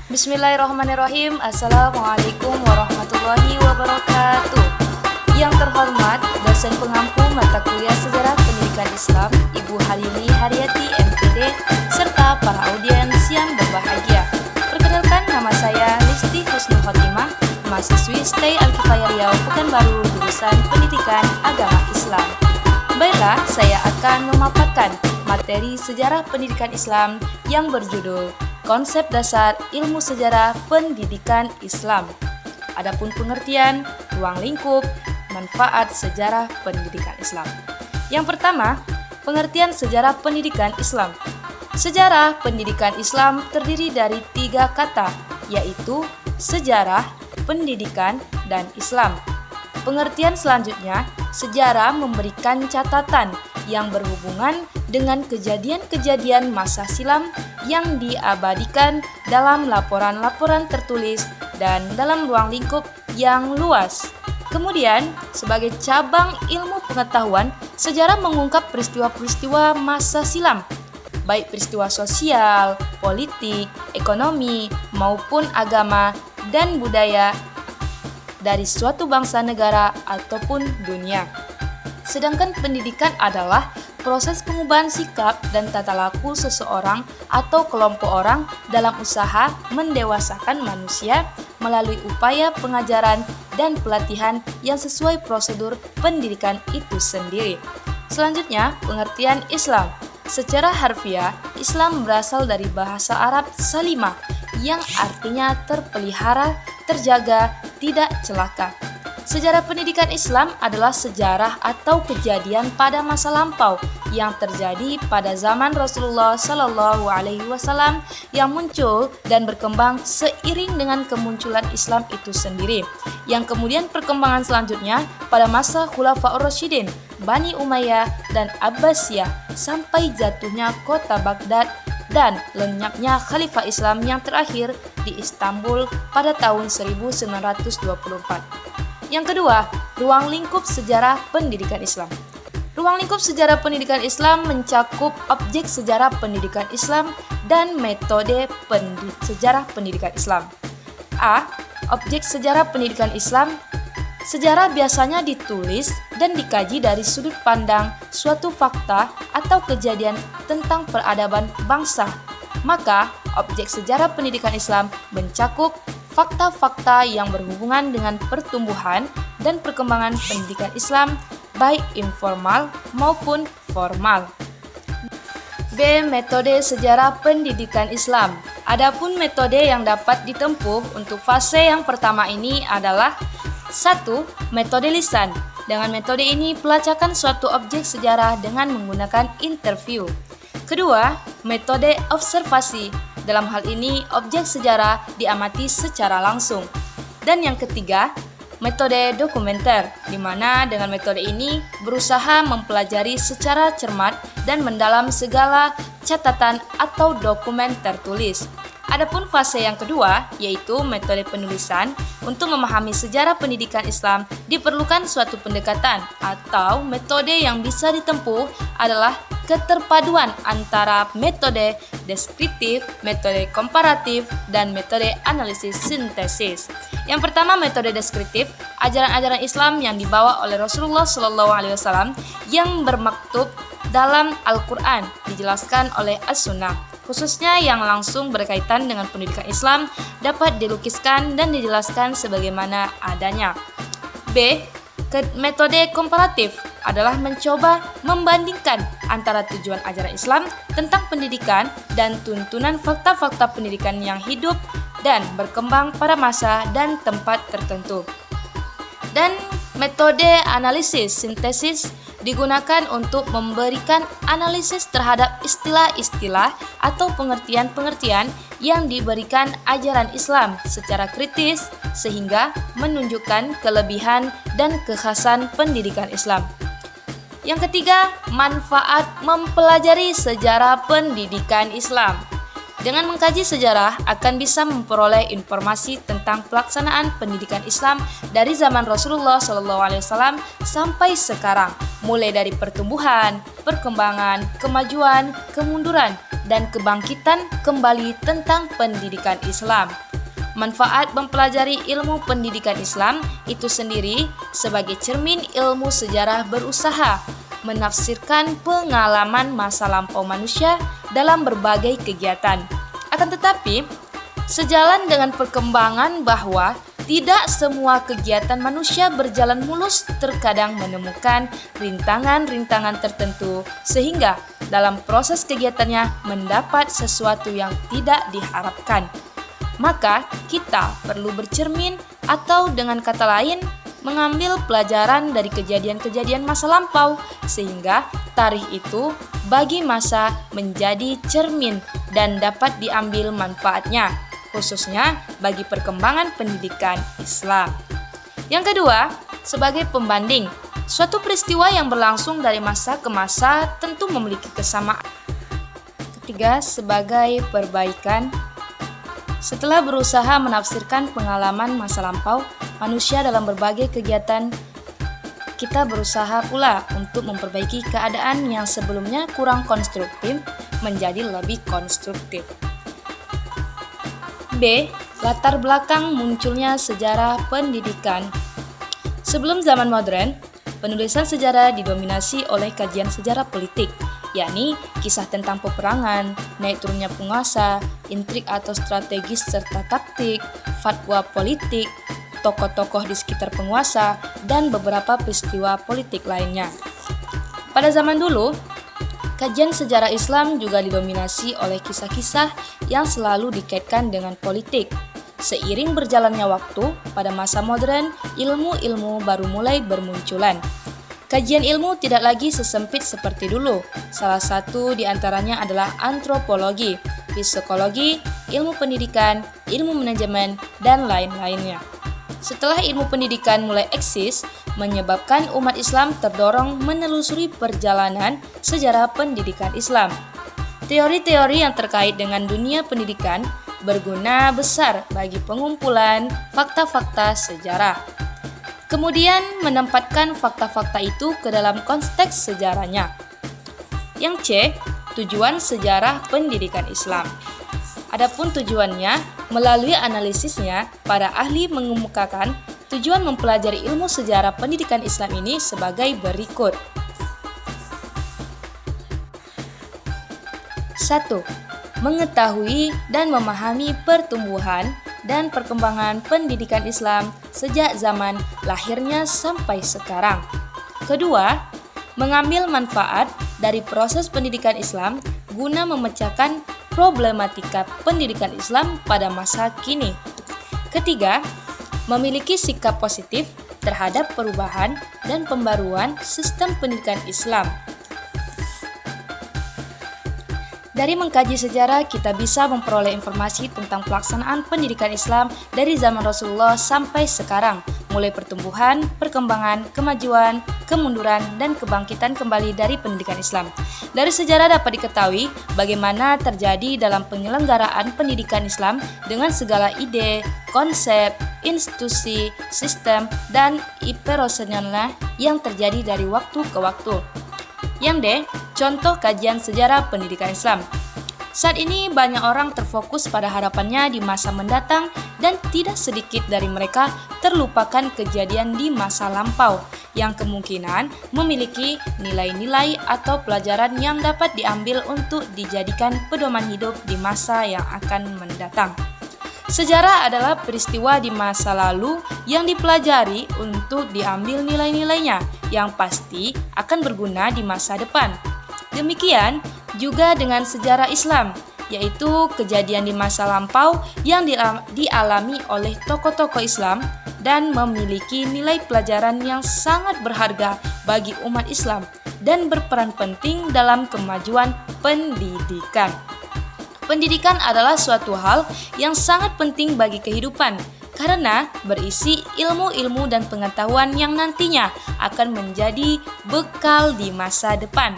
Bismillahirrahmanirrahim. Assalamualaikum warahmatullahi wabarakatuh. Yang terhormat dosen pengampu mata kuliah Sejarah Pendidikan Islam Ibu Halili Haryati MPD serta para audiens yang berbahagia. Perkenalkan, nama saya Listi Husnul Khotimah, mahasiswi STAY Al-Kifayah Riau Pekanbaru, jurusan Pendidikan Agama Islam. Baiklah, saya akan memaparkan materi Sejarah Pendidikan Islam yang berjudul Konsep Dasar Ilmu Sejarah Pendidikan Islam. Adapun pengertian, ruang lingkup, manfaat sejarah pendidikan Islam. Yang pertama, pengertian sejarah pendidikan Islam. Sejarah pendidikan Islam terdiri dari 3 kata, yaitu sejarah, pendidikan, dan Islam. Pengertian selanjutnya, sejarah memberikan catatan yang berhubungan dengan kejadian-kejadian masa silam yang diabadikan dalam laporan-laporan tertulis dan dalam ruang lingkup yang luas. Kemudian, sebagai cabang ilmu pengetahuan, sejarah mengungkap peristiwa-peristiwa masa silam, baik peristiwa sosial, politik, ekonomi, maupun agama dan budaya dari suatu bangsa, negara, ataupun dunia. Sedangkan pendidikan adalah proses pengubahan sikap dan tata laku seseorang atau kelompok orang dalam usaha mendewasakan manusia melalui upaya pengajaran dan pelatihan yang sesuai prosedur pendidikan itu sendiri. Selanjutnya, pengertian Islam. Secara harfiah, Islam berasal dari bahasa Arab salimah yang artinya terpelihara, terjaga, tidak celaka. Sejarah pendidikan Islam adalah sejarah atau kejadian pada masa lampau yang terjadi pada zaman Rasulullah Shallallahu Alaihi Wasallam yang muncul dan berkembang seiring dengan kemunculan Islam itu sendiri. Yang kemudian perkembangan selanjutnya pada masa Khulafaur Rasyidin, Bani Umayyah dan Abbasiyah sampai jatuhnya kota Baghdad dan lenyapnya Khalifah Islam yang terakhir di Istanbul pada tahun 1924. Yang kedua, ruang lingkup sejarah pendidikan Islam. Ruang lingkup sejarah pendidikan Islam mencakup objek sejarah pendidikan Islam dan metode sejarah pendidikan Islam. A. Objek sejarah pendidikan Islam. Sejarah biasanya ditulis dan dikaji dari sudut pandang suatu fakta atau kejadian tentang peradaban bangsa. Maka, objek sejarah pendidikan Islam mencakup fakta-fakta yang berhubungan dengan pertumbuhan dan perkembangan pendidikan Islam, baik informal maupun formal. B. Metode sejarah pendidikan Islam. Adapun metode yang dapat ditempuh untuk fase yang pertama ini adalah 1. Metode lisan. Dengan metode ini, pelacakan suatu objek sejarah dengan menggunakan interview. Kedua, metode observasi. Dalam hal ini, objek sejarah diamati secara langsung. Dan yang ketiga, metode dokumenter, di mana dengan metode ini berusaha mempelajari secara cermat dan mendalam segala catatan atau dokumen tertulis. Adapun fase yang kedua, yaitu metode penulisan. Untuk memahami sejarah pendidikan Islam, diperlukan suatu pendekatan atau metode yang bisa ditempuh adalah keterpaduan antara metode deskriptif, metode komparatif, dan metode analisis sintesis. Yang pertama, metode deskriptif, ajaran-ajaran Islam yang dibawa oleh Rasulullah SAW yang bermaktub dalam Al-Quran, dijelaskan oleh As-Sunnah, khususnya yang langsung berkaitan dengan pendidikan Islam, dapat dilukiskan dan dijelaskan sebagaimana adanya. B. Metode komparatif adalah mencoba membandingkan antara tujuan ajaran Islam tentang pendidikan dan tuntunan fakta-fakta pendidikan yang hidup dan berkembang pada masa dan tempat tertentu. Dan metode analisis sintesis digunakan untuk memberikan analisis terhadap istilah-istilah atau pengertian-pengertian yang diberikan ajaran Islam secara kritis sehingga menunjukkan kelebihan dan kekhasan pendidikan Islam. Yang ketiga, manfaat mempelajari sejarah pendidikan Islam. Dengan mengkaji sejarah akan bisa memperoleh informasi tentang pelaksanaan pendidikan Islam dari zaman Rasulullah SAW sampai sekarang, mulai dari pertumbuhan, perkembangan, kemajuan, kemunduran, dan kebangkitan kembali tentang pendidikan Islam. Manfaat mempelajari ilmu pendidikan Islam itu sendiri sebagai cermin ilmu sejarah berusaha menafsirkan pengalaman masa lampau manusia dalam berbagai kegiatan. Akan tetapi, sejalan dengan perkembangan bahwa tidak semua kegiatan manusia berjalan mulus, terkadang menemukan rintangan-rintangan tertentu sehingga dalam proses kegiatannya mendapat sesuatu yang tidak diharapkan. Maka kita perlu bercermin atau dengan kata lain mengambil pelajaran dari kejadian-kejadian masa lampau sehingga tarikh itu bagi masa menjadi cermin dan dapat diambil manfaatnya, khususnya bagi perkembangan pendidikan Islam. Yang kedua, sebagai pembanding, suatu peristiwa yang berlangsung dari masa ke masa tentu memiliki kesamaan. Ketiga, sebagai perbaikan. Setelah berusaha menafsirkan pengalaman masa lampau manusia dalam berbagai kegiatan, kita berusaha pula untuk memperbaiki keadaan yang sebelumnya kurang konstruktif menjadi lebih konstruktif. B. Latar belakang munculnya sejarah pendidikan. Sebelum zaman modern, penulisan sejarah didominasi oleh kajian sejarah politik, yakni kisah tentang peperangan, naik turunnya penguasa, intrik atau strategis serta taktik, fatwa politik, tokoh-tokoh di sekitar penguasa, dan beberapa peristiwa politik lainnya. Pada zaman dulu, kajian sejarah Islam juga didominasi oleh kisah-kisah yang selalu dikaitkan dengan politik. Seiring berjalannya waktu, pada masa modern, ilmu-ilmu baru mulai bermunculan. Kajian ilmu tidak lagi sesempit seperti dulu. Salah satu di antaranya adalah antropologi, psikologi, ilmu pendidikan, ilmu manajemen, dan lain-lainnya. Setelah ilmu pendidikan mulai eksis, menyebabkan umat Islam terdorong menelusuri perjalanan sejarah pendidikan Islam. Teori-teori yang terkait dengan dunia pendidikan berguna besar bagi pengumpulan fakta-fakta sejarah. Kemudian menempatkan fakta-fakta itu ke dalam konteks sejarahnya. Yang C, tujuan sejarah pendidikan Islam. Adapun tujuannya, melalui analisisnya, para ahli mengemukakan tujuan mempelajari ilmu sejarah pendidikan Islam ini sebagai berikut. 1. Mengetahui dan memahami pertumbuhan dan perkembangan pendidikan Islam sejak zaman lahirnya sampai sekarang. Kedua, mengambil manfaat dari proses pendidikan Islam guna memecahkan problematika pendidikan Islam pada masa kini. Ketiga, memiliki sikap positif terhadap perubahan dan pembaruan sistem pendidikan Islam. Dari mengkaji sejarah, kita bisa memperoleh informasi tentang pelaksanaan pendidikan Islam dari zaman Rasulullah sampai sekarang, mulai pertumbuhan, perkembangan, kemajuan, kemunduran, dan kebangkitan kembali dari pendidikan Islam. Dari sejarah dapat diketahui bagaimana terjadi dalam penyelenggaraan pendidikan Islam dengan segala ide, konsep, institusi, sistem, dan operasionalnya yang terjadi dari waktu ke waktu. Yang D, contoh kajian sejarah pendidikan Islam. Saat ini banyak orang terfokus pada harapannya di masa mendatang dan tidak sedikit dari mereka terlupakan kejadian di masa lampau yang kemungkinan memiliki nilai-nilai atau pelajaran yang dapat diambil untuk dijadikan pedoman hidup di masa yang akan mendatang. Sejarah adalah peristiwa di masa lalu yang dipelajari untuk diambil nilai-nilainya yang pasti akan berguna di masa depan. Demikian juga dengan sejarah Islam, yaitu kejadian di masa lampau yang dialami oleh tokoh-tokoh Islam dan memiliki nilai pelajaran yang sangat berharga bagi umat Islam dan berperan penting dalam kemajuan pendidikan. Pendidikan adalah suatu hal yang sangat penting bagi kehidupan karena berisi ilmu-ilmu dan pengetahuan yang nantinya akan menjadi bekal di masa depan.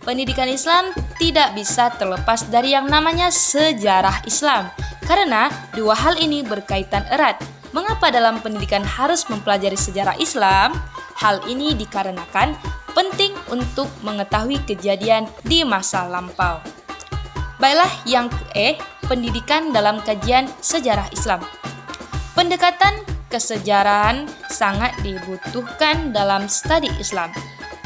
Pendidikan Islam tidak bisa terlepas dari yang namanya sejarah Islam karena dua hal ini berkaitan erat. Mengapa dalam pendidikan harus mempelajari sejarah Islam? Hal ini dikarenakan penting untuk mengetahui kejadian di masa lampau. Baiklah yang pendidikan dalam kajian sejarah Islam. Pendekatan kesejarahan sangat dibutuhkan dalam studi Islam,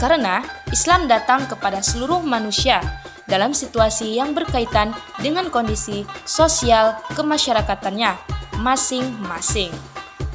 karena Islam datang kepada seluruh manusia dalam situasi yang berkaitan dengan kondisi sosial kemasyarakatannya masing-masing.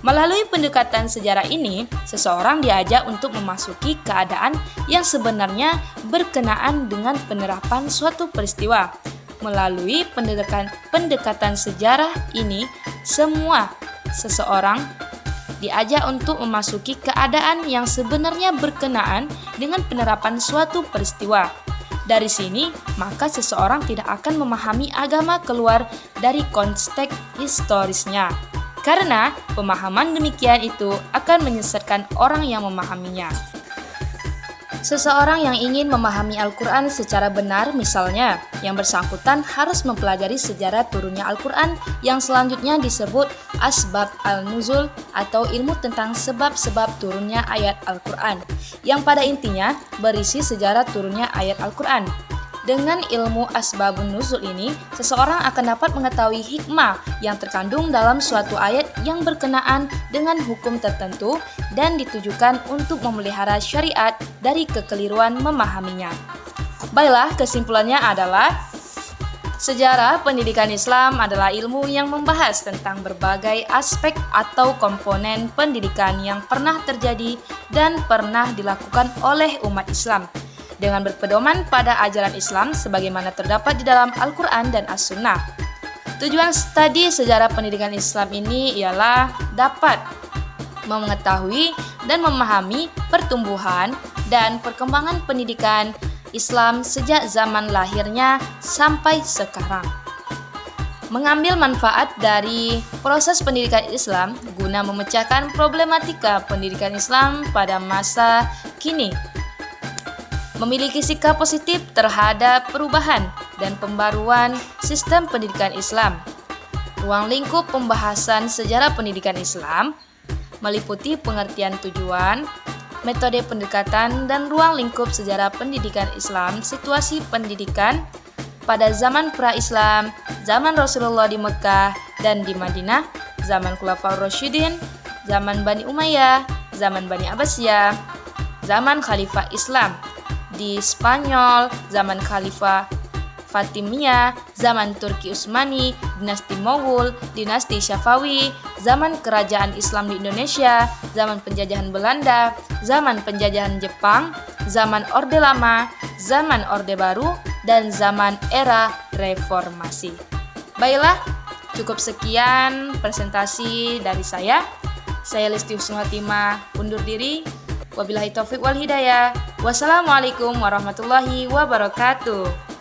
Melalui pendekatan sejarah ini, seseorang diajak untuk memasuki keadaan yang sebenarnya berkenaan dengan penerapan suatu peristiwa. Melalui pendekatan sejarah ini, seseorang diajak untuk memasuki keadaan yang sebenarnya berkenaan dengan penerapan suatu peristiwa. Dari sini, maka seseorang tidak akan memahami agama keluar dari konteks historisnya. Karena pemahaman demikian itu akan menyesatkan orang yang memahaminya. Seseorang yang ingin memahami Al-Quran secara benar, misalnya, yang bersangkutan harus mempelajari sejarah turunnya Al-Quran yang selanjutnya disebut Asbab Al-Nuzul atau ilmu tentang sebab-sebab turunnya ayat Al-Quran, yang pada intinya berisi sejarah turunnya ayat Al-Quran. Dengan ilmu Asbabun Nuzul ini, seseorang akan dapat mengetahui hikmah yang terkandung dalam suatu ayat yang berkenaan dengan hukum tertentu dan ditujukan untuk memelihara syariat dari kekeliruan memahaminya. Baiklah, kesimpulannya adalah sejarah pendidikan Islam adalah ilmu yang membahas tentang berbagai aspek atau komponen pendidikan yang pernah terjadi dan pernah dilakukan oleh umat Islam, dengan berpedoman pada ajaran Islam sebagaimana terdapat di dalam Al-Quran dan As-Sunnah. Tujuan studi sejarah pendidikan Islam ini ialah dapat mengetahui dan memahami pertumbuhan dan perkembangan pendidikan Islam sejak zaman lahirnya sampai sekarang. Mengambil manfaat dari proses pendidikan Islam guna memecahkan problematika pendidikan Islam pada masa kini. Memiliki sikap positif terhadap perubahan dan pembaruan sistem pendidikan Islam. Ruang lingkup pembahasan sejarah pendidikan Islam meliputi pengertian tujuan, metode pendekatan, dan ruang lingkup sejarah pendidikan Islam, situasi pendidikan pada zaman pra-Islam, zaman Rasulullah di Mekah dan di Madinah, zaman Khulafaur Rasyidin, zaman Bani Umayyah, zaman Bani Abbasiyah, zaman Khalifah Islam di Spanyol, zaman Khalifah Fatimiyah, zaman Turki Utsmani, dinasti Moghul, dinasti Syafawi, zaman kerajaan Islam di Indonesia, zaman penjajahan Belanda, zaman penjajahan Jepang, zaman Orde Lama, zaman Orde Baru, dan zaman era reformasi. Baiklah, cukup sekian presentasi dari saya. Saya Lesti Husnul Khotimah undur diri. Wabillahi taufiq wal hidayah. Wassalamualaikum warahmatullahi wabarakatuh.